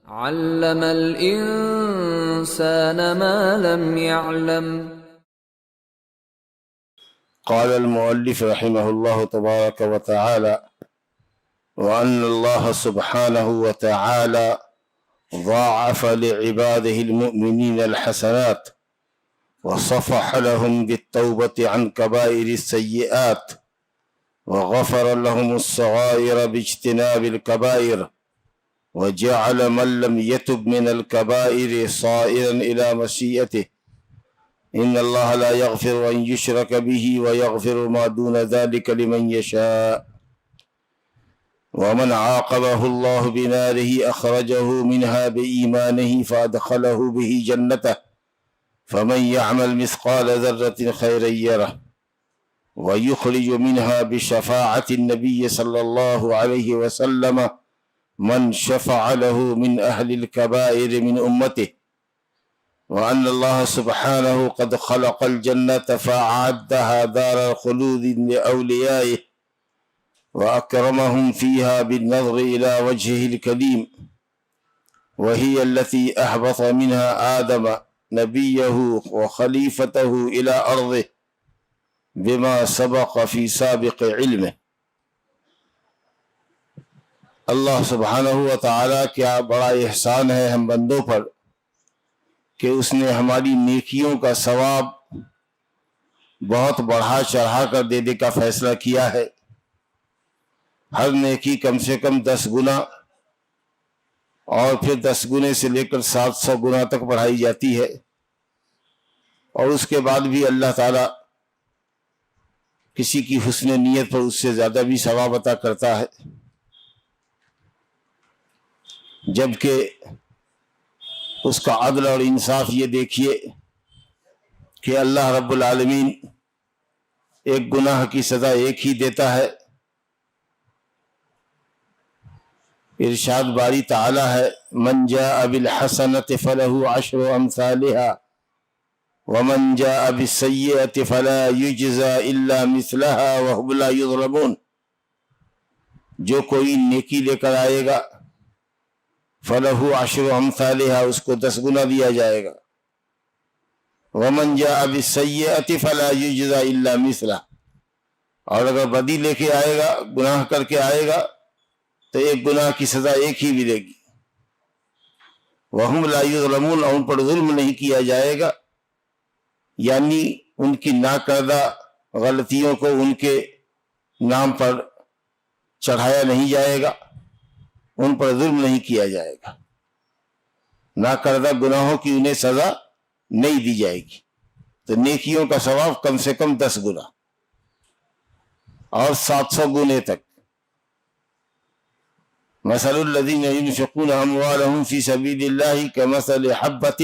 علم الإنسان ما لم يعلم. قال المؤلف رحمه الله تبارك وتعالى: وأن الله سبحانه وتعالى ضاعف لعباده المؤمنين الحسنات وصفح لهم بالتوبة عن كبائر السيئات وغفر لهم الصغائر باجتناب الكبائر وجعل من لم يتب من الكبائر صائرا إلى مشيئته. إن الله لا يغفر أن يشرك به ويغفر ما دون ذلك لمن يشاء. ومن عاقبه الله بناره أخرجه منها بإيمانه فأدخله به جنته. فمن يعمل مثقال ذرة خيرا يره ويخرج منها بشفاعة النبي صلى الله عليه وسلم من شفع له من أهل الكبائر من أمته. وأن الله سبحانه قد خلق الجنة فأعدها دار الخلود لأوليائه وأكرمهم فيها بالنظر إلى وجهه الكريم، وهي التي أهبط منها آدم نبيه وخليفته إلى أرضه بما سبق في سابق علمه۔ اللہ سبحانہ و تعالیٰ کیا بڑا احسان ہے ہم بندوں پر کہ اس نے ہماری نیکیوں کا ثواب بہت بڑھا چڑھا کر دینے کا فیصلہ کیا ہے۔ ہر نیکی کم سے کم 10 گنا اور پھر 10 گنے سے لے کر 700 گنا تک بڑھائی جاتی ہے، اور اس کے بعد بھی اللہ تعالیٰ کسی کی حسن نیت پر اس سے زیادہ بھی ثواب عطا کرتا ہے۔ جبکہ اس کا عدل اور انصاف یہ دیکھیے کہ اللہ رب العالمین ایک گناہ کی سزا ایک ہی دیتا ہے۔ ارشاد باری تعالی ہے: من جاء بالحسنۃ فلہ عشر امثالها ومن جاء بالسیئۃ فلا یجزى الا مثلها وهم لا یظلمون۔ جو کوئی نیکی لے کر آئے گا فلہ عشر امثالها، اس کو 10 گنا دیا جائے گا۔ ومن جاء بالسیئۃ فلا یجزى الا مثلها، اور اگر بدی لے کے آئے گا، گناہ کر کے آئے گا، تو ایک گناہ کی سزا ایک ہی ملے گی۔ وَهُمْ لَا يُظْلَمُونَ، اور ان پر ظلم نہیں کیا جائے گا، یعنی ان کی ناکردہ غلطیوں کو ان کے نام پر چڑھایا نہیں جائے گا، ان پر ظلم نہیں کیا جائے گا، ناکردہ گناہوں کی انہیں سزا نہیں دی جائے گی۔ تو نیکیوں کا ثواب کم سے کم 10 گنا اور 700 گنے تک۔ مثل الذین ينفقون اموالهم في سبيل الله كمثل حبة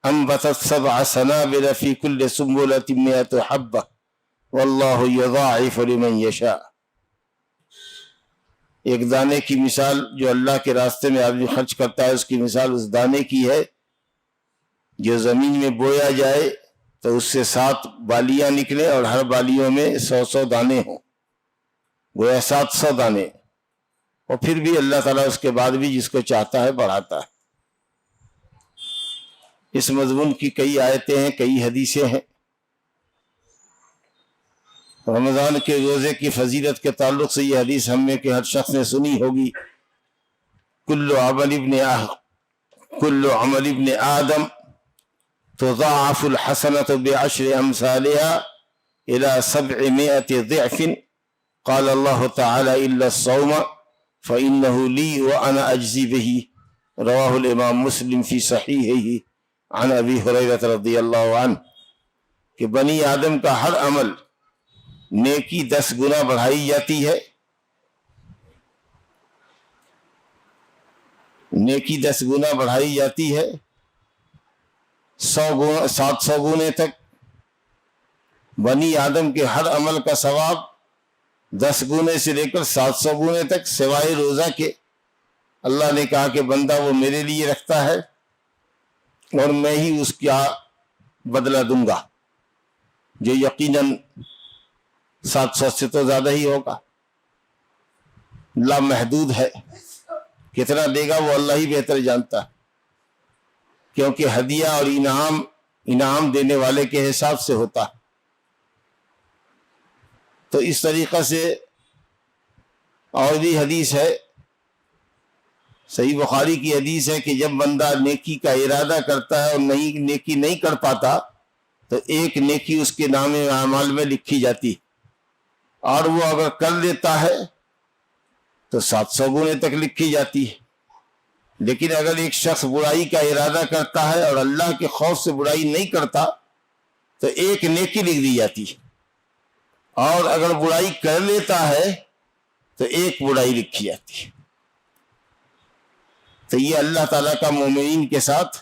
انبتت 7 سنابل في كل سنبلة 100 حبة والله يضاعف لمن يشاء۔ ایک دانے کی مثال جو اللہ کے راستے میں آدمی خرچ کرتا ہے، اس کی مثال اس دانے کی ہے جو زمین میں بویا جائے تو اس سے 7 بالیاں نکلے اور ہر بالیوں میں 100 دانے ہوں، گویا 700 دانے، اور پھر بھی اللہ تعالیٰ اس کے بعد بھی جس کو چاہتا ہے بڑھاتا ہے۔ اس مضمون کی کئی آیتیں ہیں، کئی حدیثیں ہیں۔ رمضان کے روزے کی فضیلت کے تعلق سے یہ حدیث ہم میں کہ ہر شخص نے سنی ہوگی: کل عمل ابن آدم تضاعف الحسنة بعشر امثالها الى 700 ضعف قال الله تعالى الا الصوم فانه لي وانا اجزي به، رواه الامام مسلم في صحیحہ عن ابی ہریرہ رضی اللہ عنہ، کہ بنی آدم کا ہر عمل نیکی 10 گنا بڑھائی جاتی ہے، نیکی 10 گنا بڑھائی جاتی ہے 700 گنے تک۔ بنی آدم کے ہر عمل کا ثواب 10 گنے سے لے کر 700 گنے تک، سوائے روزہ کے۔ اللہ نے کہا کہ بندہ وہ میرے لیے رکھتا ہے اور میں ہی اس کا بدلہ دوں گا، جو یقیناً 700 سے تو زیادہ ہی ہوگا، لامحدود ہے۔ کتنا دے گا وہ اللہ ہی بہتر جانتا ہے، کیونکہ ہدیہ اور انعام دینے والے کے حساب سے ہوتا ہے۔ تو اس طریقہ سے اور بھی حدیث ہے، صحیح بخاری کی حدیث ہے کہ جب بندہ نیکی کا ارادہ کرتا ہے اور نیکی نہیں کر پاتا تو ایک نیکی اس کے نام اعمال میں لکھی جاتی، اور وہ اگر کر لیتا ہے تو 700 گنے تک لکھی جاتی ہے۔ لیکن اگر ایک شخص برائی کا ارادہ کرتا ہے اور اللہ کے خوف سے برائی نہیں کرتا تو ایک نیکی لکھ دی جاتی ہے، اور اگر برائی کر لیتا ہے تو ایک برائی لکھی جاتی ہے۔ تو یہ اللہ تعالیٰ کا مومنین کے ساتھ،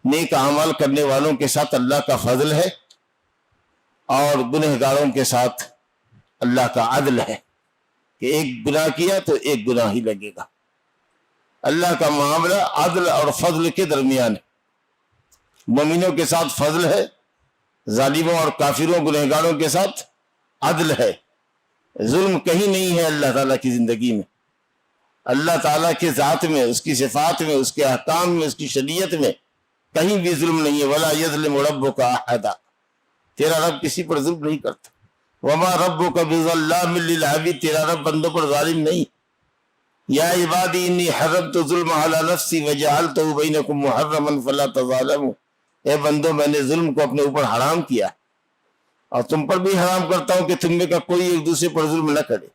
نیک اعمال کرنے والوں کے ساتھ اللہ کا فضل ہے، اور گنہگاروں کے ساتھ اللہ کا عدل ہے کہ ایک گناہ کیا تو ایک گناہ ہی لگے گا۔ اللہ کا معاملہ عدل اور فضل کے درمیان ہے، مومنوں کے ساتھ فضل ہے، ظالموں اور کافروں گنہگاروں کے ساتھ عدل ہے۔ ظلم کہیں نہیں ہے اللہ تعالیٰ کی زندگی میں، اللہ تعالیٰ کے ذات میں، اس کی صفات میں، اس کے احکام میں، اس کی شریعت میں کہیں بھی ظلم نہیں ہے۔ وَلَا يَظْلِمُ رَبُّكَ أَحَدًا، تیرا رب کسی پر ظلم نہیں کرتا۔ وَمَا رَبُّكَ بِظَلَّامٍ لِّلْعَبِيدِ، تیرا رب بندوں پر ظالم نہیں۔ یا عبادی انی حرمت ظلم علی نفسی وجعلتہ بینکم محرما فلا تظالموا، اے بندو میں نے ظلم کو اپنے اوپر حرام کیا اور تم پر بھی حرام کرتا ہوں کہ تم میں کا کوئی ایک دوسرے پر ظلم نہ کرے۔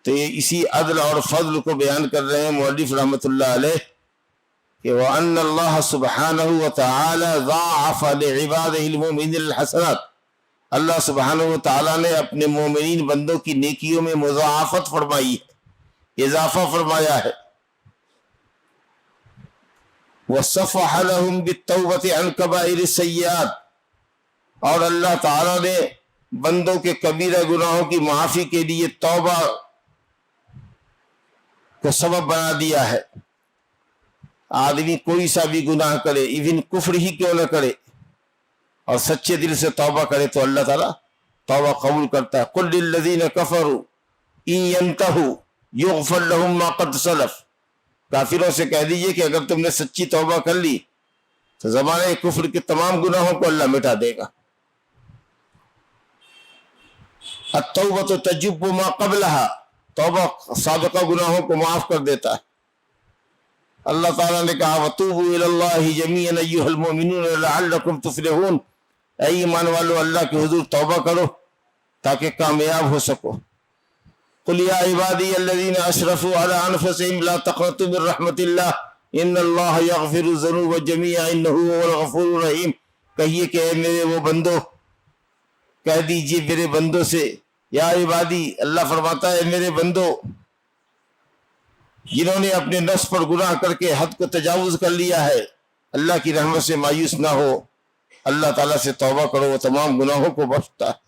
تو یہ اسی عدل اور فضل کو بیان کر رہے ہیں مؤلف رحمۃ اللہ علیہ کہ وَأَنَّ اللَّهَ سُبْحَانَهُ وَتَعَالَى ضَاعَفَ لِعِبَادِهِ الْمُؤْمِنِينَ الْحَسَنَاتِ، اللہ سبحانہ و تعالیٰ نے اپنے مومنین بندوں کی نیکیوں میں مضاعفت فرمائی ہے، اضافہ فرمایا ہے۔ وَصَفَحَ لَهُمْ بِالتَّوْبَةِ عَنْ كَبَائِرِ السَّيِّئَاتِ، اور اللہ تعالیٰ نے بندوں کے کبیرہ گناہوں کی معافی کے لیے توبہ کو سبب بنا دیا ہے۔ آدمی کوئی سا بھی گناہ کرے، ایون کفر ہی کیوں نہ کرے، اور سچے دل سے توبہ کرے تو اللہ تعالیٰ توبہ قبول کرتا ہے۔ قُلْ لِلَّذِينَ كَفَرُوا إِن يَنْتَهُوا يُغْفَرْ لَهُم مَّا قَدْ سَلَفَ، کافروں سے کہہ دیجئے کہ اگر تم نے سچی توبہ کر لی تو زمانے کفر کے تمام گناہوں کو اللہ مٹا دے گا۔ التوبۃ تجب ما قبلها، توبہ سابقہ گناہوں کو معاف کر دیتا ہے۔ اللہ تعالیٰ نے کہا وَتُوبُوا إِلَى اللَّهِ جَمِيعًا أَيُّهَا الْمُؤْمِنُونَ لَعَلَّكُمْ تُفْلِحُونَ، اے ایمان والو اللہ کے حضور توبہ کرو تاکہ کامیاب ہو سکو۔ قُلْ يَا عِبَادِيَ الَّذِينَ أَسْرَفُوا عَلَىٰ أَنفُسِهِمْ لَا تَقْنَطُوا مِن رَحْمَةِ اللَّهِ إِنَّ اللَّهَ يَغْفِرُ الذُّنُوبَ جَمِيعًا إِنَّهُ هُوَ الْغَفُورُ الرَّحِيمُ، کہیے کہ اے میرے وہ بندو، کہہ دیجئے میرے بندوں سے، یا عبادی، اللہ فرماتا ہے میرے بندو جنہوں نے اپنے نفس پر گناہ کر کے حد کو تجاوز کر لیا ہے، اللہ کی رحمت سے مایوس نہ ہو، اللہ تعالیٰ سے توبہ کرو، وہ تمام گناہوں کو بخشتا ہے۔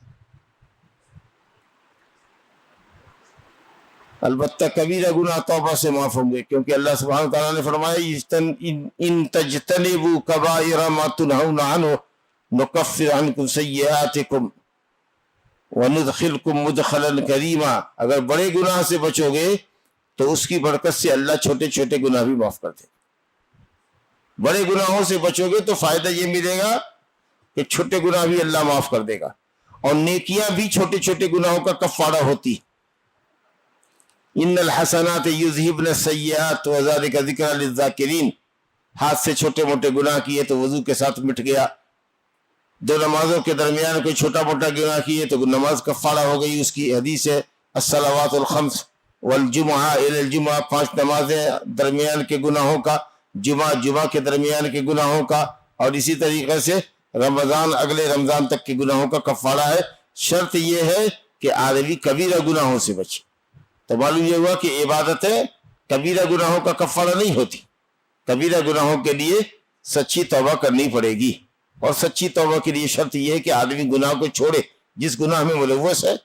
البتہ کبیرہ گناہ توبہ سے معاف ہوں گے، کیونکہ اللہ سبحانہ تعالیٰ نے فرمایا ان تجتنبوا کبائر ما تنہون عنہ نکفر عنکم سیئاتکم وندخلکم مدخلا کریما، اگر بڑے گناہ سے بچو گے تو اس کی برکت سے اللہ چھوٹے چھوٹے گناہ بھی معاف کر دے۔ بڑے گناہوں سے بچو گے تو فائدہ یہ ملے گا کہ چھوٹے گناہ بھی اللہ معاف کر دے گا، اور نیکیاں بھی چھوٹے چھوٹے گناہوں کا کفارہ ہوتی۔ ان الحسنات یذہبن السیئات وذلک ذکری للذاکرین، ہاتھ سے چھوٹے موٹے گناہ کیے تو وضو کے ساتھ مٹ گیا، دو نمازوں کے درمیان کوئی چھوٹا موٹا گناہ کیے تو نماز کفارہ ہو گئی، اس کی حدیث ہے الصلوات الخمس والجمعہ الی الجمعہ، 5 نمازیں درمیان کے گناہوں کا، جمعہ کے درمیان کے گناہوں کا، اور اسی طریقے سے رمضان اگلے رمضان تک کے گناہوں کا کفارہ ہے۔ شرط یہ ہے کہ آدمی کبیرہ گناہوں سے بچے۔ تو معلوم یہ ہوا کہ عبادتیں کبیرہ گناہوں کا کفارہ نہیں ہوتی، کبیرہ گناہوں کے لیے سچی توبہ کرنی پڑے گی، اور سچی توبہ کے لیے شرط یہ ہے کہ آدمی گناہ کو چھوڑے جس گناہ میں ملوث ہے۔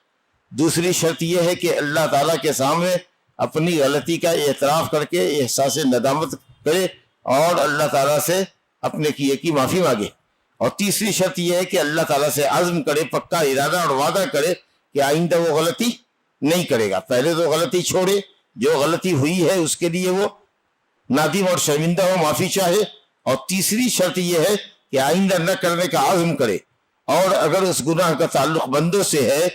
دوسری شرط یہ ہے کہ اللہ تعالیٰ کے سامنے اپنی غلطی کا اعتراف کر کے احساس ندامت کرے اور اللہ تعالیٰ سے اپنے کیے کی معافی مانگے۔ اور تیسری شرط یہ ہے کہ اللہ تعالیٰ سے عزم کرے، پکا ارادہ اور وعدہ کرے کہ آئندہ وہ غلطی نہیں کرے گا۔ پہلے تو غلطی چھوڑے، جو غلطی ہوئی ہے اس کے لیے وہ نادم اور شرمندہ ہو، معافی چاہے، اور تیسری شرط یہ ہے کہ آئندہ نہ کرنے کا عزم کرے، اور اگر اس گناہ کا تعلق بندوں سے ہے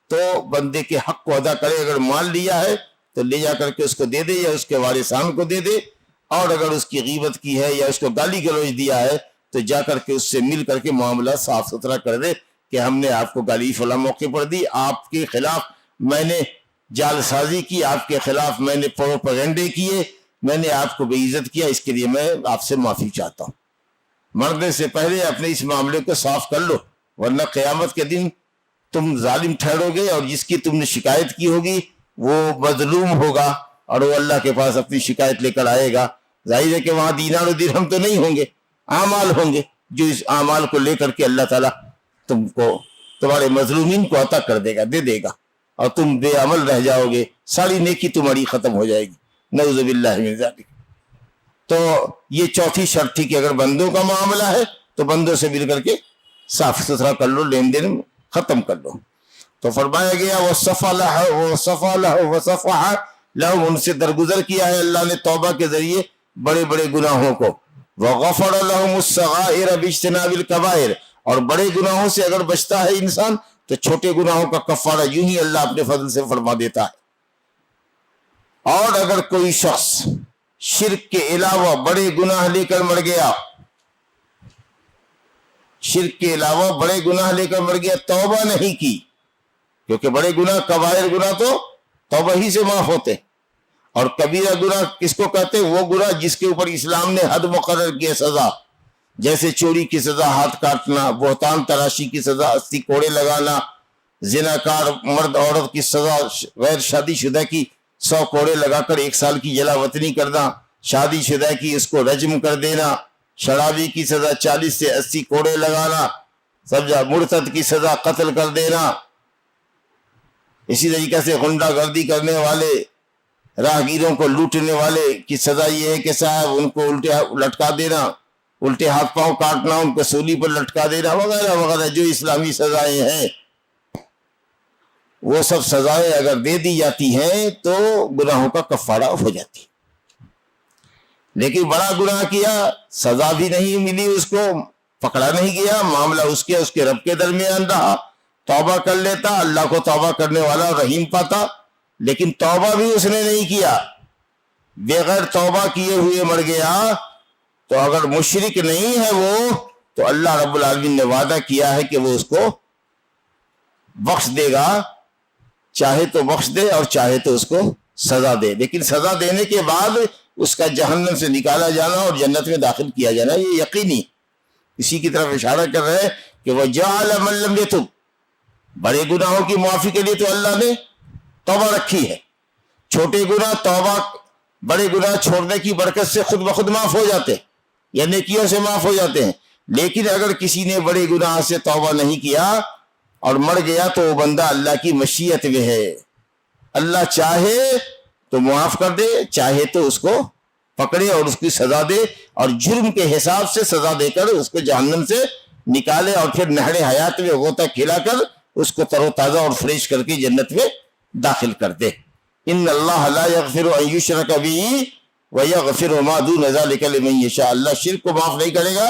تو بندے کے حق کو ادا کرے، اگر مال لیا ہے تو لے جا کر کے اس کو دے دے یا اس کے وارثان کو دے دے، اور اگر اس کی غیبت کی ہے یا اس کو گالی گلوچ دیا ہے تو جا کر کے اس سے مل کر کے معاملہ صاف ستھرا کر دے کہ ہم نے آپ کو گالی فلاں موقع پر دی، آپ کے خلاف میں نے جال سازی کی، آپ کے خلاف میں نے پروپیگنڈے کیے، میں نے آپ کو بے عزت کیا، اس کے لیے میں آپ سے معافی چاہتا ہوں۔ مرنے سے پہلے اپنے اس معاملے کو صاف کر لو، ورنہ قیامت کے دن تم ظالم ٹھہرو گے، اور جس کی تم نے شکایت کی ہوگی وہ مظلوم ہوگا اور وہ اللہ کے پاس اپنی شکایت لے کر آئے گا۔ ظاہر ہے کہ وہاں دینار و درہم تو نہیں ہوں گے، اعمال ہوں گے، جو اس اعمال کو لے کر کے اللہ تعالیٰ تم کو تمہارے مظلومین کو عطا کر دے گا، دے دے گا، اور تم بے عمل رہ جاؤ گے، ساری نیکی تمہاری ختم ہو جائے گی، نعوذ باللہ من ذالک۔ تو یہ چوتھی شرط تھی کہ اگر بندوں کا معاملہ ہے تو بندوں سے مل کر کے صاف ستھرا کر لو، لین دین ختم کر لو۔ تو فرمایا گیا وصفح لهم، ان سے درگزر کیا ہے اللہ نے توبہ کے ذریعے بڑے بڑے گناہوں کو، وغفر لهم الصغائر باجتناب الكبائر، اور بڑے گناہوں سے اگر بچتا ہے انسان تو چھوٹے گناہوں کا کفارہ یوں ہی اللہ اپنے فضل سے فرما دیتا ہے۔ اور اگر کوئی شخص شرک کے علاوہ بڑے گناہ لے کر مر گیا، شرک کے علاوہ بڑے گناہ لے کر مر گیا، توبہ نہیں کی، کیونکہ بڑے گناہ کبائر گناہ تو توبہ ہی سے معاف ہوتے، اور کبیرہ گناہ کس کو کہتے ہیں؟ وہ گناہ جس کے اوپر اسلام نے حد مقرر کیا سزا، جیسے چوری کی سزا ہاتھ کاٹنا، بہتان تراشی کی سزا 80 کوڑے لگانا، زناکار مرد عورت کی سزا غیر شادی شدہ کی 100 کوڑے لگا کر 1 سال کی جلا وطنی کرنا، شادی شدہ کی اس کو رجم کر دینا، شرابی کی سزا 40 سے 80 کوڑے لگانا، سمجھا، مرتد کی سزا قتل کر دینا، اسی طریقے سے غنڈہ گردی کرنے والے، راہگیروں کو لوٹنے والے کی سزا یہ ہے کہ صاحب ان کو الٹے لٹکا دینا، الٹے ہاتھ پاؤں کاٹنا، ان کو سولی پر لٹکا دینا، وغیرہ وغیرہ جو اسلامی سزائیں ہیں، وہ سب سزائیں اگر دے دی جاتی ہیں تو گناہوں کا کفارہ ہو جاتی۔ لیکن بڑا گناہ کیا، سزا بھی نہیں ملی، اس کو پکڑا نہیں گیا، معاملہ اس کے رب کے درمیان رہا، توبہ کر لیتا، اللہ کو توبہ کرنے والا رحیم پاتا، لیکن توبہ بھی اس نے نہیں کیا، بغیر توبہ کیے ہوئے مر گیا، تو اگر مشرک نہیں ہے وہ، تو اللہ رب العالمین نے وعدہ کیا ہے کہ وہ اس کو بخش دے گا، چاہے تو بخش دے اور چاہے تو اس کو سزا دے، لیکن سزا دینے کے بعد اس کا جہنم سے نکالا جانا اور جنت میں داخل کیا جانا یہ یقینی۔ اسی کی طرف اشارہ کر رہے ہیں کہ وَجَعَلَ مَن لَّمْ يَتُبْ، بڑے گناہوں کی معافی کے لیے تو اللہ نے توبہ رکھی ہے، چھوٹے گناہ توبہ، بڑے گناہ چھوڑنے کی برکت سے خود بخود معاف ہو جاتے ہیں یا نیکیوں سے معاف ہو جاتے ہیں، لیکن اگر کسی نے بڑے گناہ سے توبہ نہیں کیا اور مر گیا تو وہ بندہ اللہ کی مشیت میں ہے، اللہ چاہے تو معاف کر دے، چاہے تو اس کو پکڑے اور اس کی سزا دے، اور جرم کے حساب سے سزا دے کر اس کو جہنم سے نکالے، اور پھر نہر حیات میں غوطہ کھلا کر اس کو تر و تازہ اور فریش کر کے جنت میں داخل کر دے۔ ان اللہ لا یغفر ان یشرک بہ ویغفر ما دون ذلک لمن یشاء، اللہ شرک کو معاف نہیں کرے گا،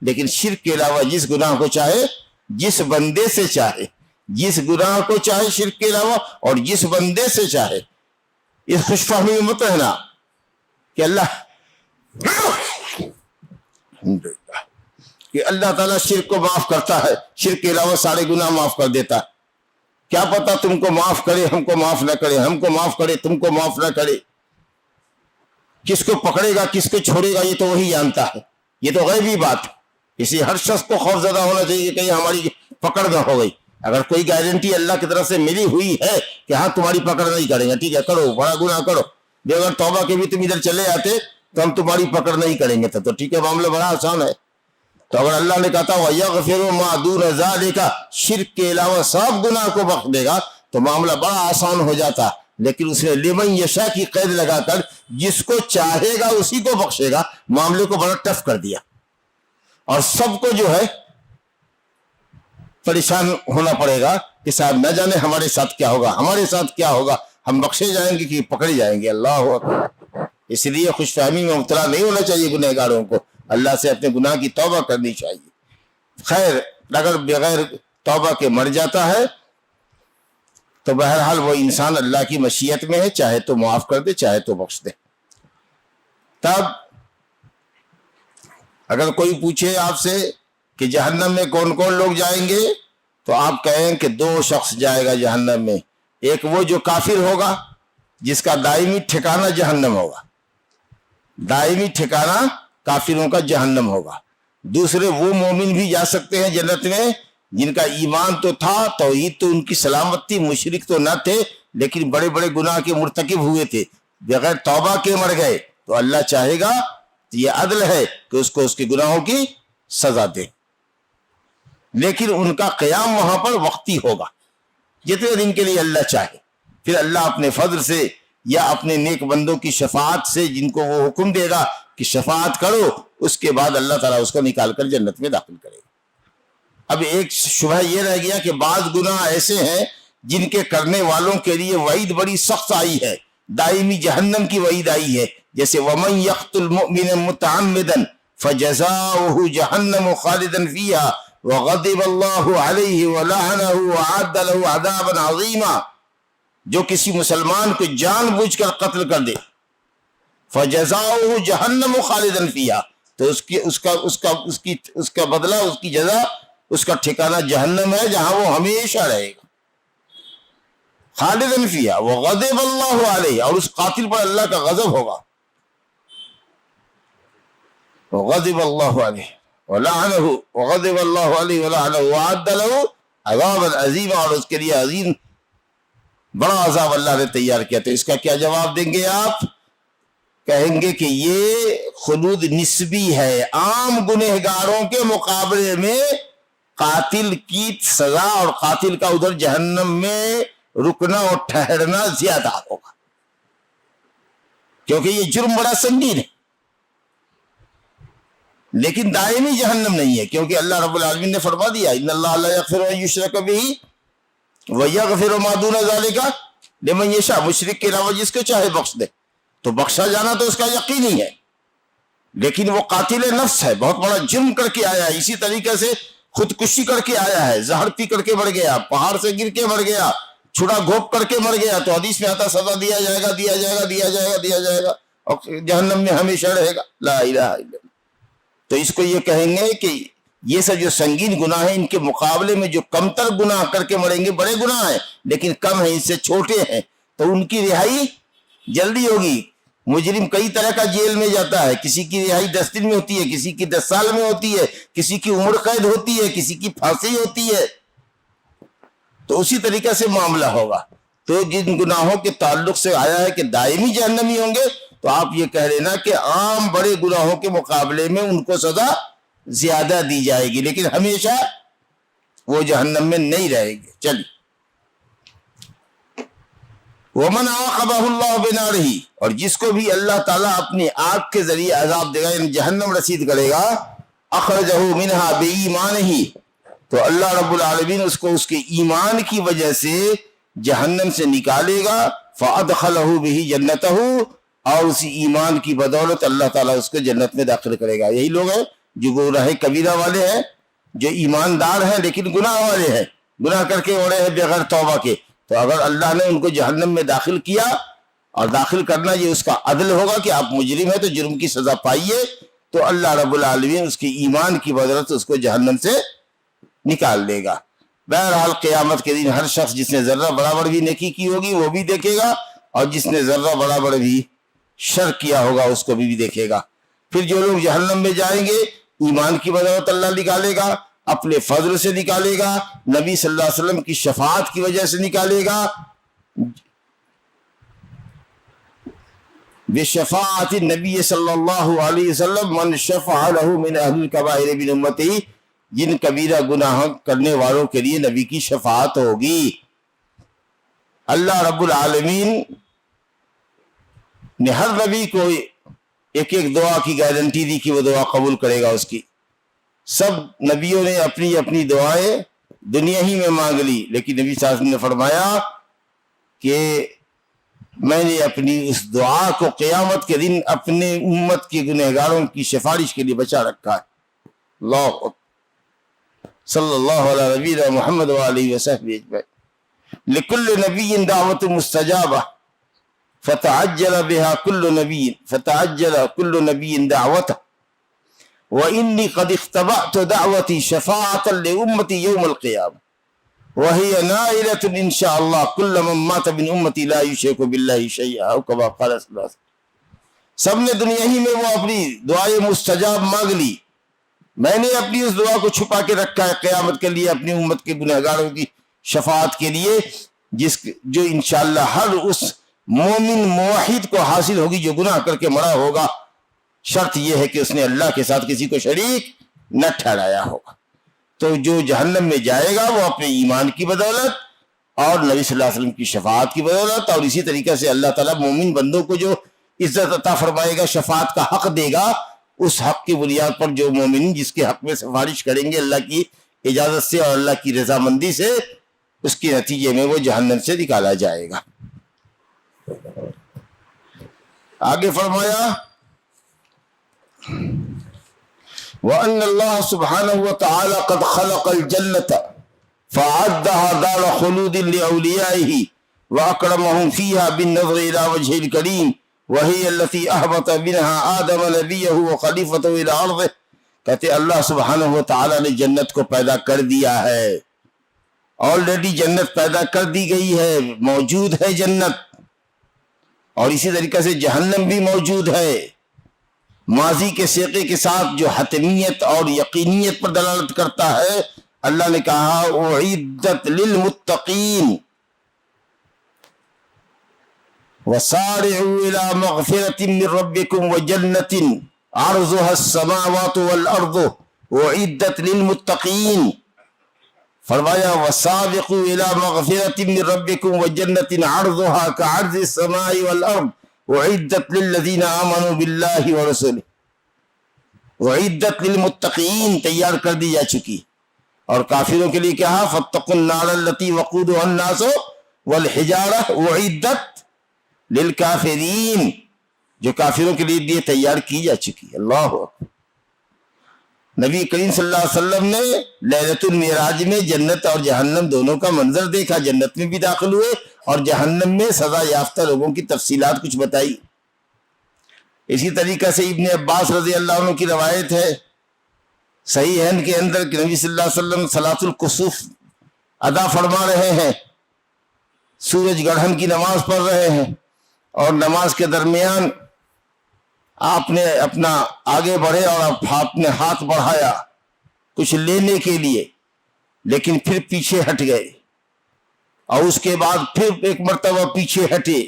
لیکن شرک کے علاوہ جس گناہ کو چاہے، جس بندے سے چاہے، جس گناہ کو چاہے شرک کے علاوہ اور جس بندے سے چاہے، اس خوش فہمی میں مت رہنا کہ اللہ تعالیٰ شرک کو معاف کرتا ہے، شرک کے علاوہ سارے گناہ معاف کر دیتا ہے، کیا پتا تم کو معاف کرے ہم کو معاف نہ کرے، ہم کو معاف کرے تم کو معاف نہ کرے، کس کو پکڑے گا کس کو چھوڑے گا یہ تو وہی جانتا ہے، یہ تو غیبی بات ہے، اسی ہر شخص کو خوف زدہ ہونا چاہیے کہ کہیں ہماری پکڑ نہ ہو گئی۔ اگر کوئی گارنٹی اللہ کی طرف سے ملی ہوئی ہے کہ ہاں تمہاری پکڑ نہیں کریں گے، ٹھیک ہے کرو بڑا گناہ کرو، بغیر توبہ کے بھی تم ادھر چلے آتے تو ہم تمہاری پکڑ نہیں کریں گے، تو ٹھیک ہے معاملہ بڑا آسان ہے۔ تو اگر اللہ نے کہا تھا وَيَغْفِرُ مَا دُونَ ذَلِكَ، شرک کے علاوہ سب گناہ کو بخش دے گا، تو معاملہ بڑا آسان ہو جاتا، لیکن اس نے لمن یشاء کی قید لگا کر جس کو چاہے گا اسی کو بخشے گا، معاملے کو بڑا ٹف کر دیا، اور سب کو جو ہے پریشان ہونا پڑے گا کہ صاحب نہ جانے ہمارے ساتھ کیا ہوگا، ہمارے ساتھ کیا ہوگا، ہم بخشے جائیں گے کہ پکڑے جائیں گے؟ اللہ اکبر۔ اس لیے خوش فہمی میں مبتلا نہیں ہونا چاہیے گنہگاروں کو، اللہ سے اپنے گناہ کی توبہ کرنی چاہیے۔ خیر اگر بغیر توبہ کے مر جاتا ہے تو بہرحال وہ انسان اللہ کی مشیت میں ہے، چاہے تو معاف کر دے چاہے تو بخش دے۔ تب اگر کوئی پوچھے آپ سے کہ جہنم میں کون کون لوگ جائیں گے تو آپ کہیں کہ 2 شخص جائے گا جہنم میں، ایک وہ جو کافر ہوگا جس کا دائمی ٹھکانہ جہنم ہوگا، دائمی ٹھکانہ کافروں کا جہنم ہوگا۔ دوسرے وہ مومن بھی جا سکتے ہیں جنت میں جن کا ایمان تو تھا، توحید تو ان کی سلامت تھی، مشرک تو نہ تھے لیکن بڑے بڑے گناہ کے مرتکب ہوئے تھے، بغیر توبہ کے مر گئے، تو اللہ چاہے گا، یہ عدل ہے کہ اس کو اس کے گناہوں کی سزا دے، لیکن ان کا قیام وہاں پر وقتی ہوگا، جتنے دن کے لیے اللہ چاہے۔ پھر اللہ اپنے فضل سے یا اپنے نیک بندوں کی شفاعت سے، جن کو وہ حکم دے گا کہ شفاعت کرو، اس کے بعد اللہ تعالیٰ اس کو نکال کر جنت میں داخل کرے گا۔ اب ایک شبہ یہ رہ گیا کہ بعض گناہ ایسے ہیں جن کے کرنے والوں کے لیے وعید بڑی سخت آئی ہے، دائمی جہنم کی وعید آئی ہے، جیسے وَمَن يَقْتُلْ مُؤْمِنًا مُتَعَمِّدًا فَجَزَاؤُهُ جَهَنَّمُ خَالِدًا فِيهَا وَغَضِبَ اللَّهُ عَلَيْهِ وَلَعَنَهُ وَأَعَدَّ لَهُ عَذَابًا عَظِيمًا، جو کسی مسلمان کو جان بوجھ کر قتل کر دے، فَجَزَاؤُهُ جَهَنَّمُ خَالِدًا فِيهَا، تو اس کا بدلہ، اس کی جزا، اس کا ٹھکانہ جہنم ہے جہاں وہ ہمیشہ رہے گا، خالداً فیہا وغضب اللہ علیہ، اور اس قاتل پر اللہ کا غضب ہوگا، وغضب اللہ علیہ ولعنہ، وغضب اللہ علیہ ولعنہ وعد له عذابا عظیما، اور اس کے لیے عظیم بڑا عذاب اللہ نے تیار کیا۔ تو اس کا کیا جواب دیں گے آپ؟ کہیں گے کہ یہ خلود نسبی ہے، عام گنہگاروں کے مقابلے میں قاتل کی سزا اور قاتل کا ادھر جہنم میں رکنا اور ٹھہرنا زیادہ ہوگا، کیونکہ یہ جرم بڑا سنگین ہے، لیکن دائمی جہنم نہیں ہے، کیونکہ اللہ رب العالمین نے فرما دیا ان اللہ لا یغفر ان یشرک بہ ویغفر ما دون ذلک لمن یشاء، مشرک کے علاوہ جس کو چاہے بخش دے، تو بخشا جانا تو اس کا یقینی ہے، لیکن وہ قاتل نفس ہے، بہت بڑا جرم کر کے آیا ہے، اسی طریقے سے خودکشی کر کے آیا ہے، زہر پی کر کے مر گیا، پہاڑ سے گر کے مر گیا، چھڑا گھوپ کر کے مر گیا، تو حدیث میں آتا سزا دیا جائے گا، دیا جائے گا، دیا جائے گا، دیا جائے گا، اور جہنم میں ہمیشہ رہے گا، لا الہ الا اللہ۔ تو اس کو یہ کہیں گے کہ یہ سب جو سنگین گناہ ہیں ان کے مقابلے میں جو کمتر گناہ کر کے مریں گے، بڑے گناہ ہیں لیکن کم ہیں، ان سے چھوٹے ہیں، تو ان کی رہائی جلدی ہوگی۔ مجرم کئی طرح کا جیل میں جاتا ہے، کسی کی رہائی 10 دن میں ہوتی ہے، کسی کی 10 سال میں ہوتی ہے، کسی کی عمر قید ہوتی ہے، کسی کی پھانسی ہوتی ہے، تو اسی طریقے سے معاملہ ہوگا۔ تو جن گناہوں کے تعلق سے آیا ہے کہ دائمی جہنمی ہوں گے، تو آپ یہ کہہ لینا کہ عام بڑے گناہوں کے مقابلے میں ان کو سزا زیادہ دی جائے گی، لیکن ہمیشہ وہ جہنم میں نہیں رہے گی۔ چلیے، وَمَنْ عَاقَبَهُ اللَّهُ بِنَارِهِ، اور جس کو بھی اللہ تعالیٰ اپنی آگ کے ذریعے عذاب دے گا، یعنی جہنم رسید کرے گا، أَخْرَجَهُ مِنْهَا بِإِيمَانِهِ، تو اللہ رب العالمین اس کو اس کے ایمان کی وجہ سے جہنم سے نکالے گا، فَأَدْخَلَهُ بِهِ جَنَّتَهُ، اور اسی ایمان کی بدولت اللہ تعالیٰ اس کو جنت میں داخل کرے گا۔ یہی لوگ ہیں جو گناہ کبیرہ والے ہیں، جو ایماندار ہیں لیکن گناہ والے ہیں، گناہ کر کے اڑے ہیں بغیر توبہ کے، تو اگر اللہ نے ان کو جہنم میں داخل کیا، اور داخل کرنا یہ اس کا عدل ہوگا کہ آپ مجرم ہیں تو جرم کی سزا پائیے، تو اللہ رب العالمین اس کی ایمان کی بدولت اس کو جہنم سے نکال دے گا۔ بہرحال قیامت کے دن ہر شخص جس نے ذرہ برابر بھی نیکی کی ہوگی وہ بھی دیکھے گا، اور جس نے ذرہ برابر بھی شر کیا ہوگا اس کو بھی دیکھے گا۔ پھر جو لوگ جہنم میں جائیں گے، ایمان کی بدولت اللہ نکالے گا، اپنے فضل سے نکالے گا، نبی صلی اللہ علیہ وسلم کی شفاعت کی وجہ سے نکالے گا، بشفاعت النبی صلی اللہ علیہ وسلم من شفع له من اہل الکبائر من امتی، جن کبیرہ گناہ کرنے والوں کے لیے نبی کی شفاعت ہوگی۔ اللہ رب العالمین نے ہر نبی کو ایک ایک دعا کی گارنٹی دی کہ وہ دعا قبول کرے گا اس کی۔ سب نبیوں نے اپنی اپنی دعائیں دنیا ہی میں مانگ لی، لیکن نبی صلی اللہ علیہ وسلم نے فرمایا کہ میں نے اپنی اس دعا کو قیامت کے دن اپنے امت کے گنہگاروں کی سفارش کے لیے بچا رکھا ہے۔ اللہ اکبر، صلی اللہ علیہ نبینا محمد وآلہ وصحبہ اجمعین۔ لکل نبی دعوت مستجابہ فتعجل كل نبی دعوته وإني قد اختبأت دعوتي شفاعة لأمتي يوم القيامة وهي نائلة إن شاء الله كل من مات من أمتي لا يشرك بالله شيئا أو كما قال صلی اللہ علیہ وسلم۔ سب نے دنیا ہی میں وہ اپنی دعائیں مستجاب مانگ لی، میں نے اپنی اس دعا کو چھپا کے رکھا ہے قیامت کے لیے، اپنی امت کے گنہگاروں کی شفاعت کے لیے، جو انشاءاللہ ہر اس مومن موحد کو حاصل ہوگی جو گناہ کر کے مرا ہوگا۔ شرط یہ ہے کہ اس نے اللہ کے ساتھ کسی کو شریک نہ ٹھہرایا ہوگا۔ تو جو جہنم میں جائے گا وہ اپنے ایمان کی بدولت اور نبی صلی اللہ علیہ وسلم کی شفاعت کی بدولت، اور اسی طریقے سے اللہ تعالیٰ مومن بندوں کو جو عزت عطا فرمائے گا، شفاعت کا حق دے گا، اس حق کی بنیاد پر جو مومن جس کے حق میں سفارش کریں گے اللہ کی اجازت سے اور اللہ کی رضامندی سے، اس کے نتیجے میں وہ جہنم سے نکالا جائے گا۔ آگے فرمایا وَأَنَّ اللَّهَ سُبْحَانَهُ وَتَعَالَى قَدْ خَلَقَ الْجَنَّةَ فَعَدَّهَا دَارَ خُلُودٍ لِأَوْلِيَائِهِ وَأَكْرَمَهُمْ فِيهَا بِالنَّظْرِ إِلَى وَجْهِهِ الْكَرِيمِ وَهِيَ الَّتِي أَهْبَطَ مِنْهَا آدَمَ نَبِيَّهُ وَخَلِيفَتَهُ إِلَى أَرْضِهِ۔ کہتے اللہ سبحانہ وتعالی نے جنت کو پیدا کر دیا ہے، آلریڈی جنت پیدا کر دی گئی ہے، موجود ہے جنت، اور اسی طریقے سے جہنم بھی موجود ہے۔ ماضی کے سیغے کے ساتھ جو حتمیت اور یقینیت پر دلالت کرتا ہے، اللہ نے کہا اعدت للمتقین وسارعوا الى مغفرة من ربكم وجنة عرضها السماوات والارض اعدت للمتقین۔ فرمایا وسابقوا الى مغفرة من ربكم وجنة عرضها كعرض السماء والارض اعدت للذین آمنوا باللہ ورسولہ۔ اعدت للمتقین، تیار کر دی جا چکی، اور کافروں کے لیے کہا فاتقوا النار التی وقودها الناس والحجارہ اعدت للکافرین، جو کافروں کے لیے تیار کی جا چکی۔ اللہ اکبر۔ نبی کریم صلی اللہ علیہ وسلم نے لیلۃ المعراج میں جنت اور جہنم دونوں کا منظر دیکھا، جنت میں بھی داخل ہوئے اور جہنم میں سزا یافتہ لوگوں کی تفصیلات کچھ بتائی۔ اسی طریقہ سے ابن عباس رضی اللہ عنہ کی روایت ہے صحیحین کے اندر کہ نبی صلی اللہ علیہ وسلم صلاۃ الکسوف ادا فرما رہے ہیں، سورج گرہن کی نماز پڑھ رہے ہیں، اور نماز کے درمیان آپ نے اپنا آگے بڑھے اور آپ نے ہاتھ بڑھایا کچھ لینے کے لیے، لیکن پھر پیچھے ہٹ گئے، اور اس کے بعد پھر ایک مرتبہ پیچھے ہٹے،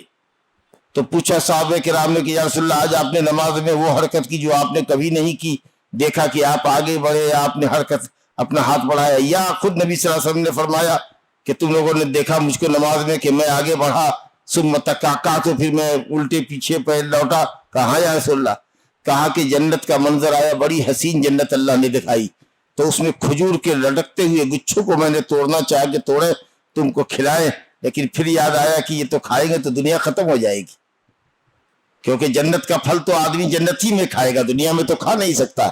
تو پوچھا صحابہ کرام نے کہ یا رسول اللہ آج آپ نے نماز میں وہ حرکت کی جو آپ نے کبھی نہیں کی، دیکھا کہ آپ آگے بڑھے، آپ نے حرکت اپنا ہاتھ بڑھایا، یا خود نبی صلی اللہ علیہ وسلم نے فرمایا کہ تم لوگوں نے دیکھا مجھ کو نماز میں کہ میں آگے بڑھا ثم تقعقعت، تو پھر میں الٹے پیچھے پہ لوٹا؟ کہا یا رسول اللہ، کہا کہ جنت کا منظر آیا، بڑی حسین جنت اللہ نے دکھائی، تو اس میں کھجور کے لٹکتے ہوئے گچھوں کو میں نے توڑنا چاہا کہ توڑے تم کو کھلائے، لیکن پھر یاد آیا کہ یہ تو کھائیں گے تو دنیا ختم ہو جائے گی، کیونکہ جنت کا پھل تو آدمی جنت ہی میں کھائے گا، دنیا میں تو کھا نہیں سکتا،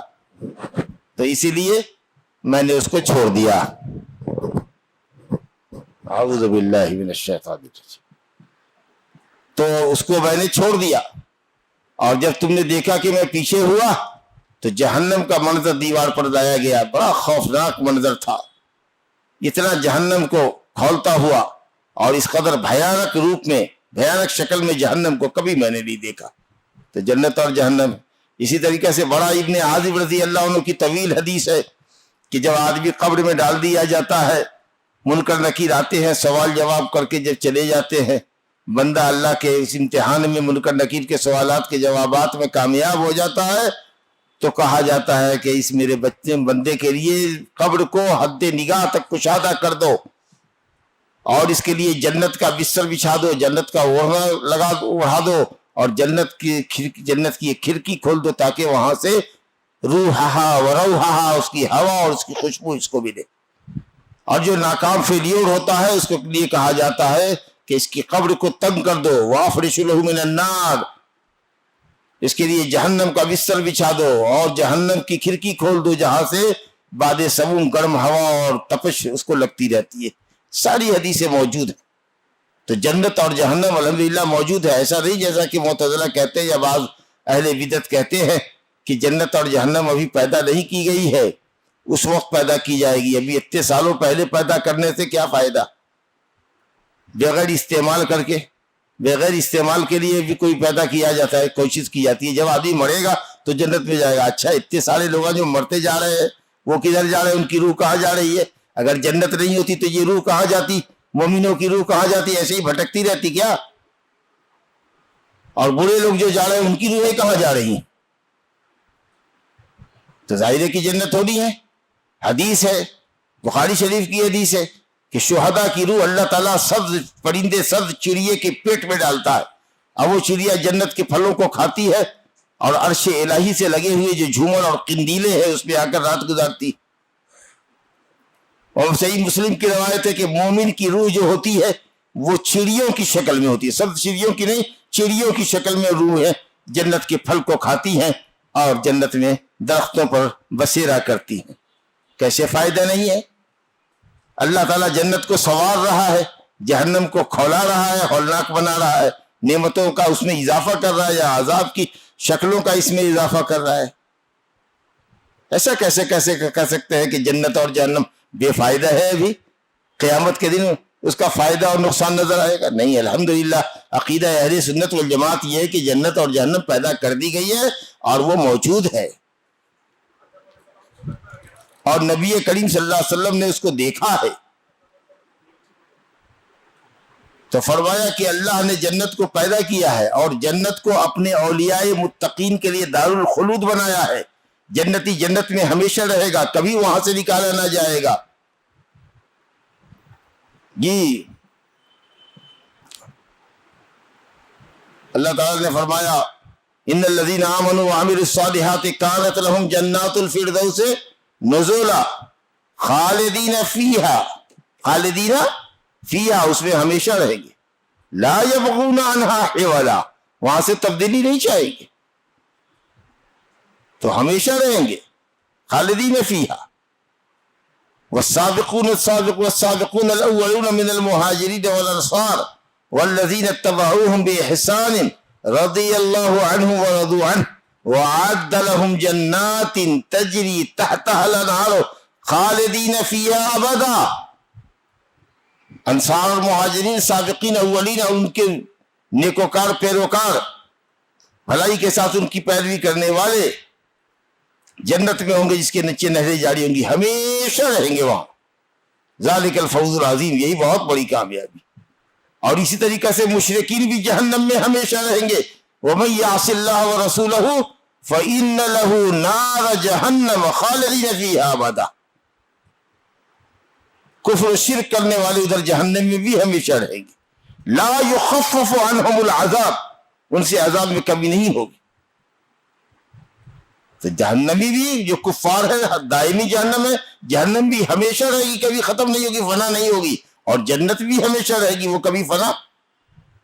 تو اسی لیے میں نے اس کو چھوڑ دیا۔ اعوذ باللہ من الشیطان الرجیم۔ تو اس کو میں نے چھوڑ دیا، اور جب تم نے دیکھا کہ میں پیچھے ہوا تو جہنم کا منظر دیوار پر لایا گیا، بڑا خوفناک منظر تھا، اتنا جہنم کو کھولتا ہوا، اور اس قدر بھیانک روپ میں، بھیانک شکل میں جہنم کو کبھی میں نے نہیں دیکھا۔ تو جنت اور جہنم، اسی طریقے سے بڑا ابن عازب رضی اللہ عنہ کی طویل حدیث ہے کہ جب آدمی قبر میں ڈال دیا جاتا ہے، منکر نکیر آتے ہیں، سوال جواب کر کے جب چلے جاتے ہیں، بندہ اللہ کے اس امتحان میں منکر نکیر کے سوالات کے جوابات میں کامیاب ہو جاتا ہے، تو کہا جاتا ہے کہ اس میرے بندے کے لیے قبر کو حد نگاہ تک کشادہ کر دو، اور اس کے لیے جنت کا بستر بچھا دو، جنت کا اوڑھنا اڑا دو، اور جنت کی ایک کھڑکی کھول دو تاکہ وہاں سے روحہا و روحہا، اس کی ہوا اور اس کی خوشبو اس کو ملے۔ اور جو ناکام فیلیور ہوتا ہے اس کے لیے کہا جاتا ہے کہ اس کی قبر کو تنگ کر دو، وافرش لہ من النار، اس کے لیے جہنم کا بستر بچھا دو اور جہنم کی کھڑکی کھول دو جہاں سے باد سبوں گرم ہوا اور تپش اس کو لگتی رہتی ہے۔ ساری حدیثیں موجود ہیں۔ تو جنت اور جہنم الحمدللہ موجود ہے، ایسا نہیں جیسا کہ معتزلہ کہتے ہیں یا بعض اہل بدعت کہتے ہیں کہ جنت اور جہنم ابھی پیدا نہیں کی گئی ہے، اس وقت پیدا کی جائے گی۔ ابھی اتنے سالوں پہلے پیدا کرنے سے کیا فائدہ، بغیر استعمال کر کے، بغیر استعمال کے لیے بھی کوئی پیدا کیا جاتا ہے، کوشش کی جاتی ہے۔ جب آدمی مرے گا تو جنت میں جائے گا۔ اچھا اتنے سارے لوگ جو مرتے جا رہے ہیں وہ کدھر جا رہے ہیں، ان کی روح کہاں جا رہی ہے؟ اگر جنت نہیں ہوتی تو یہ روح کہاں جاتی، مومنوں کی روح کہاں جاتی؟ ایسے ہی بھٹکتی رہتی کیا؟ اور برے لوگ جو جا رہے ہیں ان کی روحیں کہاں جا رہی ہیں؟ تو ظاہر ہے کہ جنت ہونی ہے۔ حدیث ہے، بخاری شریف کی حدیث ہے کہ شہداء کی روح اللہ تعالیٰ سبز پرندے، سبز چڑیے کے پیٹ میں ڈالتا ہے، اب وہ چڑیا جنت کے پھلوں کو کھاتی ہے اور عرش الہی سے لگے ہوئے جو جھومر اور قندیلے ہیں اس میں آ کر رات گزارتی۔ اور صحیح مسلم کی روایت ہے کہ مومن کی روح جو ہوتی ہے وہ چڑیوں کی شکل میں ہوتی ہے، سب چڑیوں کی نہیں، چڑیوں کی شکل میں روح ہے، جنت کے پھل کو کھاتی ہیں اور جنت میں درختوں پر بسیرا کرتی ہیں۔ کیسے فائدہ نہیں ہے؟ اللہ تعالیٰ جنت کو سنوار رہا ہے، جہنم کو کھولا رہا ہے، ہولناک بنا رہا ہے، نعمتوں کا اس میں اضافہ کر رہا ہے یا عذاب کی شکلوں کا اس میں اضافہ کر رہا ہے۔ ایسا کیسے کہہ سکتے ہیں کہ جنت اور جہنم بے فائدہ ہے؟ ابھی قیامت کے دن اس کا فائدہ اور نقصان نظر آئے گا؟ نہیں۔ الحمدللہ عقیدہ اہل سنت والجماعت یہ ہے کہ جنت اور جہنم پیدا کر دی گئی ہے اور وہ موجود ہے، اور نبی کریم صلی اللہ علیہ وسلم نے اس کو دیکھا ہے۔ تو فرمایا کہ اللہ نے جنت کو پیدا کیا ہے اور جنت کو اپنے اولیاء متقین کے لیے دار الخلود بنایا ہے۔ جنتی جنت میں ہمیشہ رہے گا، کبھی وہاں سے نکالا نہ جائے گا۔ جی اللہ تعالیٰ نے فرمایا ان الذین آمنوا وعملوا الصالحات کانت لهم جنات الفردوس نزولا خالدین فیہا، خالدین فیہا اس میں ہمیشہ رہیں گے، لا یبغون عنہا حولا وہاں سے تبدیلی نہیں چاہیے گے، تو ہمیشہ رہیں گے خالدین فیہا۔ والسابقون والسابقون الاولون من المہاجرین والانصار والذین اتبعوهم بإحسان رضی اللہ عنہ ورضوا عنہ وعد لهم جنات تجری تحتها الانہار خالدین فیہا ابدا۔ انصار اور مہاجرین، سابقین اولین اور ان کے نیکوکار پیروکار، بھلائی کے ساتھ ان کی پیروی کرنے والے جنت میں ہوں گے جس کے نیچے نہریں جاری ہوں گی، ہمیشہ رہیں گے وہاں۔ ذالک الفوز العظیم، یہی بہت بڑی کامیابی۔ اور اسی طریقہ سے مشرکین بھی جہنم میں ہمیشہ رہیں گے۔ وَمَن يَعْصِ اللَّهَ وَرَسُولَهُ فَإِنَّ لَهُ نَارَ جَهَنَّمَ خَالِدِينَ فِيهَا أَبَدًا۔ کفر و شرک کرنے والے ادھر جہنم میں بھی ہمیشہ رہیں گے۔ لا يخفف عنهم العذاب، ان سے عذاب میں کمی نہیں ہوگی۔ تو جہنمی بھی جو کفار ہے دائمی جہنم ہے، جہنم بھی ہمیشہ رہے گی، کبھی ختم نہیں ہوگی، فنا نہیں ہوگی، اور جنت بھی ہمیشہ رہے گی، وہ کبھی فنا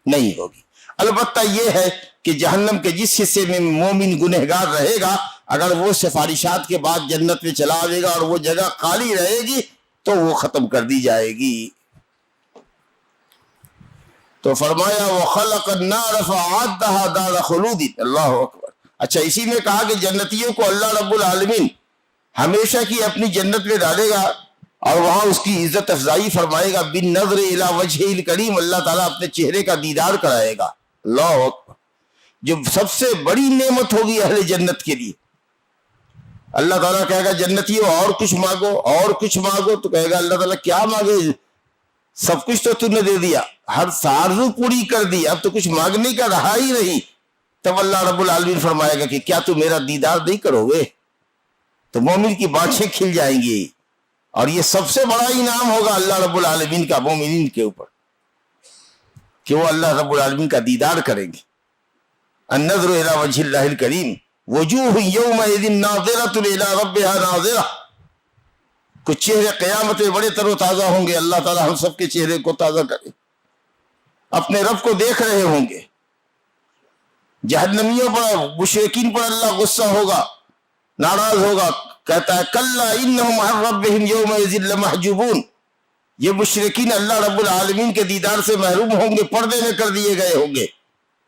نہیں ہوگی۔ البتہ یہ ہے کہ جہنم کے جس حصے میں مومن گنہگار رہے گا، اگر وہ سفارشات کے بعد جنت میں چلا آئے گا اور وہ جگہ خالی رہے گی تو وہ ختم کر دی جائے گی۔ تو فرمایا وَخَلَقَ النَّارَ فَأَعَدَّهَا دَارَ خُلُودٍ۔ اللہ اکبر۔ اچھا اسی میں کہا کہ جنتیوں کو اللہ رب العالمین ہمیشہ کی اپنی جنت میں ڈالے گا اور وہاں اس کی عزت افزائی فرمائے گا، بالنظر الی وجہہ الکریم، اللہ تعالیٰ اپنے چہرے کا دیدار کرائے گا۔ اللہ اکبر، جو سب سے بڑی نعمت ہوگی اہل جنت کے لیے۔ اللہ تعالیٰ کہے گا جنتیوں اور کچھ مانگو، اور کچھ مانگو، تو کہے گا اللہ تعالیٰ کیا مانگے، سب کچھ تو نے دے دیا، ہر آرزو پوری کر دی، اب تو کچھ مانگنے کا رہا ہی نہیں۔ تب اللہ رب العالمین فرمائے گا کہ کیا تم میرا دیدار نہیں کرو گے؟ تو مومن کی بانچیں کھل جائیں گی، اور یہ سب سے بڑا انعام ہوگا اللہ رب العالمین کا مومنین کے اوپر کہ وہ اللہ رب العالمین کا دیدار کریں گے۔ النظر الی وجہ اللہ الکریم، وجوہ یومئذ ناظرۃ الی ربہا ناظرہ، کچھ چہرے قیامت میں بڑے تر و تازہ ہوں گے، اللہ تعالی ہم سب کے چہرے کو تازہ کرے۔ اپنے رب کو دیکھ رہے ہوں گے. جہنمیوں پر مشرکین پر اللہ غصہ ہوگا, ناراض ہوگا. کہتا ہے کلا انہم عن ربہم یومئذ لمحجوبون, یہ مشرکین اللہ رب العالمین کے دیدار سے محروم ہوں گے, پردے میں کر دیے گئے ہوں گے.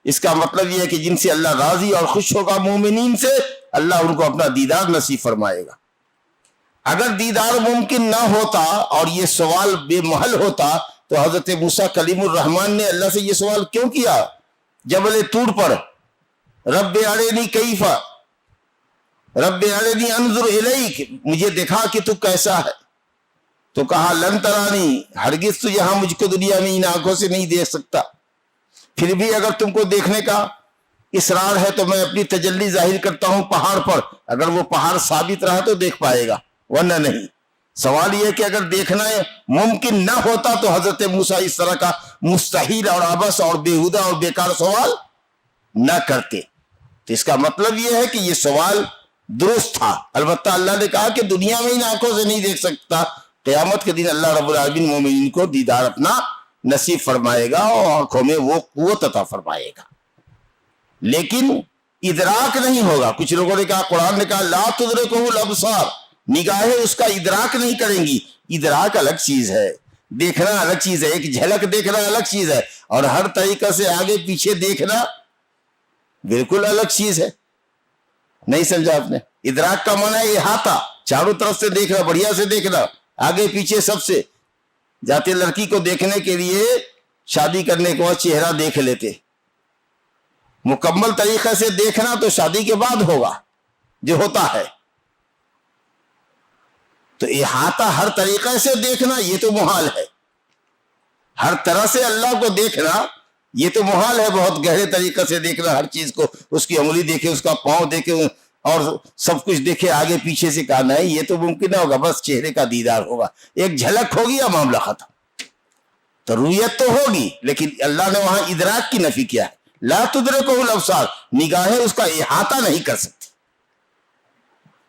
اس کا مطلب یہ ہے کہ جن سے اللہ راضی اور خوش ہوگا مومنین سے, اللہ ان کو اپنا دیدار نصیب فرمائے گا. اگر دیدار ممکن نہ ہوتا اور یہ سوال بے محل ہوتا تو حضرت موسیٰ کلیم الرحمن نے اللہ سے یہ سوال کیوں کیا جبل طور پر؟ رب ارنی کیف, رب ارنی انظر الیک, مجھے دکھا کہ تو کیسا ہے. تو کہا لن ترانی, ہرگز تو یہاں مجھ کو دنیا میں ان آنکھوں سے نہیں دیکھ سکتا. پھر بھی اگر تم کو دیکھنے کا اصرار ہے تو میں اپنی تجلی ظاہر کرتا ہوں پہاڑ پر, اگر وہ پہاڑ ثابت رہا تو دیکھ پائے گا, ورنہ نہیں. سوال یہ ہے کہ اگر دیکھنا ممکن نہ ہوتا تو حضرت موسیٰ اس طرح کا مستحیل اور عبث اور بیہودہ اور بیکار سوال نہ کرتے. تو اس کا مطلب یہ ہے کہ یہ سوال درست تھا. البتہ اللہ نے کہا کہ دنیا میں ان آنکھوں سے نہیں دیکھ سکتا, قیامت کے دن اللہ رب العالمین مومنین کو دیدار اپنا نصیب فرمائے گا اور آنکھوں میں وہ قوت عطا فرمائے گا, لیکن ادراک نہیں ہوگا. کچھ لوگوں نے کہا, قرآن نے کہا لا تدرکہ الابصار, نگاہیں اس کا ادراک نہیں کریں گی. ادراک الگ چیز ہے, دیکھنا الگ چیز ہے, ایک جھلک دیکھنا الگ چیز ہے, اور ہر طریقہ سے آگے پیچھے دیکھنا بالکل الگ چیز ہے. نہیں سمجھا آپ نے؟ ادراک کا معنی ہے احاطہ, چاروں طرف سے دیکھنا, بڑھیا سے دیکھنا, آگے پیچھے سب سے. جاتے لڑکی کو دیکھنے کے لیے شادی کرنے کے بعد چہرہ دیکھ لیتے, مکمل طریقے سے دیکھنا تو شادی کے بعد ہوگا جو ہوتا ہے. تو احاطہ ہر طریقے سے دیکھنا یہ تو محال ہے, ہر طرح سے اللہ کو دیکھنا یہ تو محال ہے. بہت گہرے طریقے سے دیکھنا, ہر چیز کو, اس کی انگلی دیکھے, اس کا پاؤں دیکھے اور سب کچھ دیکھے آگے پیچھے سے, کہا نہیں یہ تو ممکن نہ ہوگا, بس چہرے کا دیدار ہوگا, ایک جھلک ہوگی یا معاملہ ختم. تو رویت تو ہوگی, لیکن اللہ نے وہاں ادراک کی نفی کیا ہے. لا تدرکہ الابصار, نگاہیں اس کا احاطہ نہیں کر سکتی.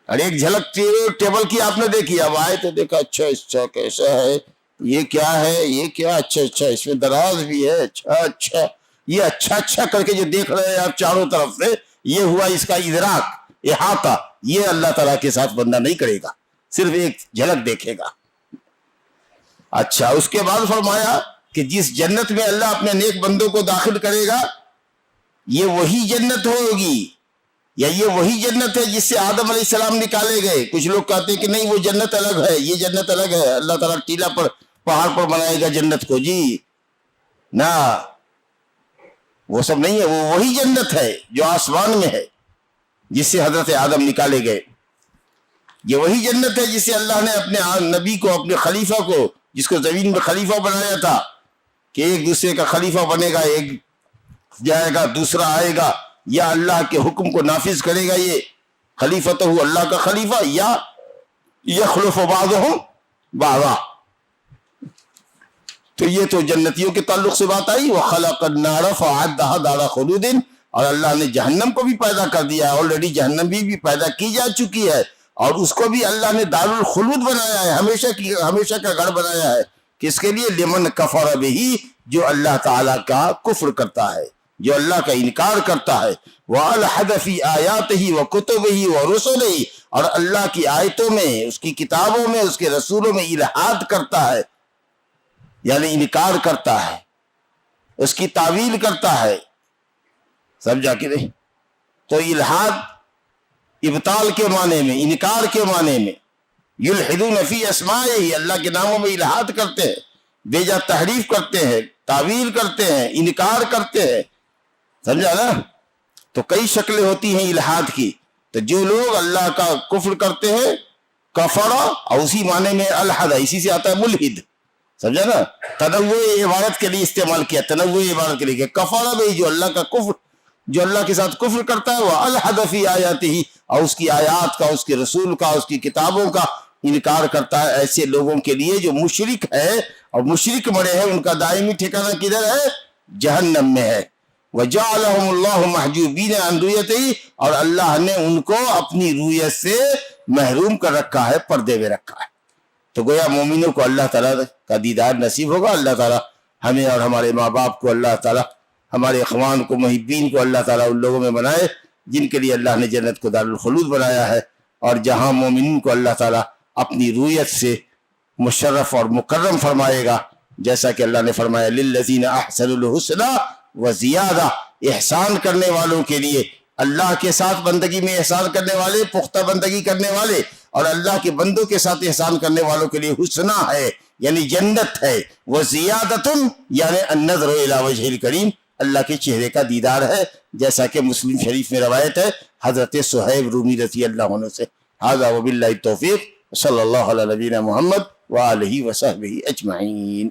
اور ایک جھلک ٹیبل کی آپ نے دیکھی, اب آئے تو دیکھا اچھا اچھا کیسا ہے, یہ کیا ہے, یہ کیا, اچھا اچھا اس میں دراز بھی ہے, اچھا اچھا, یہ اچھا اچھا کر کے جو دیکھ رہے ہیں آپ چاروں طرف سے, یہ ہوا اس کا ادراک, احاطہ. یہ اللہ تعالیٰ کے ساتھ بندہ نہیں کرے گا, صرف ایک جھلک دیکھے گا. اچھا, اس کے بعد فرمایا کہ جس جنت میں اللہ اپنے نیک بندوں کو داخل کرے گا یہ وہی جنت ہوگی, یا یہ وہی جنت ہے جس سے آدم علیہ السلام نکالے گئے. کچھ لوگ کہتے ہیں کہ نہیں وہ جنت الگ ہے, یہ جنت الگ ہے, اللہ تعالیٰ ٹیلا پر پہاڑ پر بنائے گا جنت کو. جی نہ, وہ سب نہیں ہے, وہ وہی جنت ہے جو آسمان میں ہے جس سے حضرت آدم نکالے گئے. یہ وہی جنت ہے جس سے اللہ نے اپنے نبی کو, اپنے خلیفہ کو, جس کو زمین میں خلیفہ بنایا تھا کہ ایک دوسرے کا خلیفہ بنے گا, ایک جائے گا دوسرا آئے گا, یا اللہ کے حکم کو نافذ کرے گا یہ خلیفہ تو اللہ کا خلیفہ, یا یخلف بعضهم بعضا. تو یہ تو جنتیوں کے تعلق سے بات آئی. وَخَلَقَ النَّارَ فَأَعَدَّهَا دَارَ خُلُودٍ, اور اللہ نے جہنم کو بھی پیدا کر دیا ہے, آلریڈی جہنم بھی پیدا کی جا چکی ہے, اور اس کو بھی اللہ نے دار الخلود بنایا ہے, ہمیشہ کا گھر بنایا ہے. کس کے لیے؟ لمن کفر بہ, جو اللہ تعالیٰ کا کفر کرتا ہے, جو اللہ کا انکار کرتا ہے. وَأَلْحَدَ فِي آيَاتِهِ وَكُتُبِهِ وَرُسُلِهِ, اور اللہ کی آیتوں میں, اس کی کتابوں میں, اس کے رسولوں میں الحاد کرتا ہے, یعنی انکار کرتا ہے, اس کی تعویل کرتا ہے. سمجھا کہ نہیں؟ تو الحاد ابطال کے معنی میں, انکار کے معنی میں. یلحدون فی اسمائہ, اللہ کے ناموں میں الحاد کرتے ہیں, بیجا تحریف کرتے ہیں, تعویل کرتے ہیں, انکار کرتے ہیں. سمجھا نا؟ تو کئی شکلیں ہوتی ہیں الحاد کی. تو جو لوگ اللہ کا کفر کرتے ہیں, کفر, اور اسی معنی میں الحد, اسی سے آتا ہے ملحد. سمجھا نا؟ تنوع عبارت کے لیے استعمال کیا, تنوع عبارت کے لیے کہ کفر بھی جو اللہ کا کفر, جو اللہ کے ساتھ کفر کرتا ہے, وہ الحد فی آیاتہ, اور اس کی آیات کا, اس کے رسول کا, اس کی کتابوں کا انکار کرتا ہے. ایسے لوگوں کے لیے جو مشرک ہے اور مشرک مرے ہیں, ان کا دائمی ٹھکانہ کدھر ہے؟ جہنم میں ہے. وَجَعَلَهُمُ اللَّهُ مَحْجُوبِينَ عَنْ رُؤْيَتِهِ, اور اللہ نے ان کو اپنی رویت سے محروم کر رکھا ہے, پردے میں رکھا ہے. تو گویا مومنوں کو اللہ تعالیٰ کا دیدار نصیب ہوگا. اللہ تعالیٰ ہمیں اور ہمارے ماں باپ کو اللہ تعالیٰ، ہمارے اخوان کو، محبین کو اللہ تعالیٰ ان لوگوں میں بنائے جن کے لیے اللہ نے جنت کو دارالخلود بنایا ہے، اور جہاں مومنین کو اللہ تعالیٰ اپنی رویت سے مشرف اور مکرم فرمائے گا، جیسا کہ اللہ نے فرمایا للذین احسنوا الحسنی وزیادہ، احسان کرنے والوں کے لیے، اللہ کے ساتھ بندگی میں احسان کرنے والے، پختہ بندگی کرنے والے، اور اللہ کے بندوں کے ساتھ احسان کرنے والوں کے لیے حسنہ ہے یعنی جنت ہے، وزیادۃ یعنی النظر الی وجہ الکریم، اللہ کے چہرے کا دیدار ہے، جیسا کہ مسلم شریف میں روایت ہے حضرت صہیب رومی رضی اللہ عنہ سے۔ ھذا وباللہ التوفیق، صلی اللہ علی نبینا محمد وآلہ وصحبہ اجمعین۔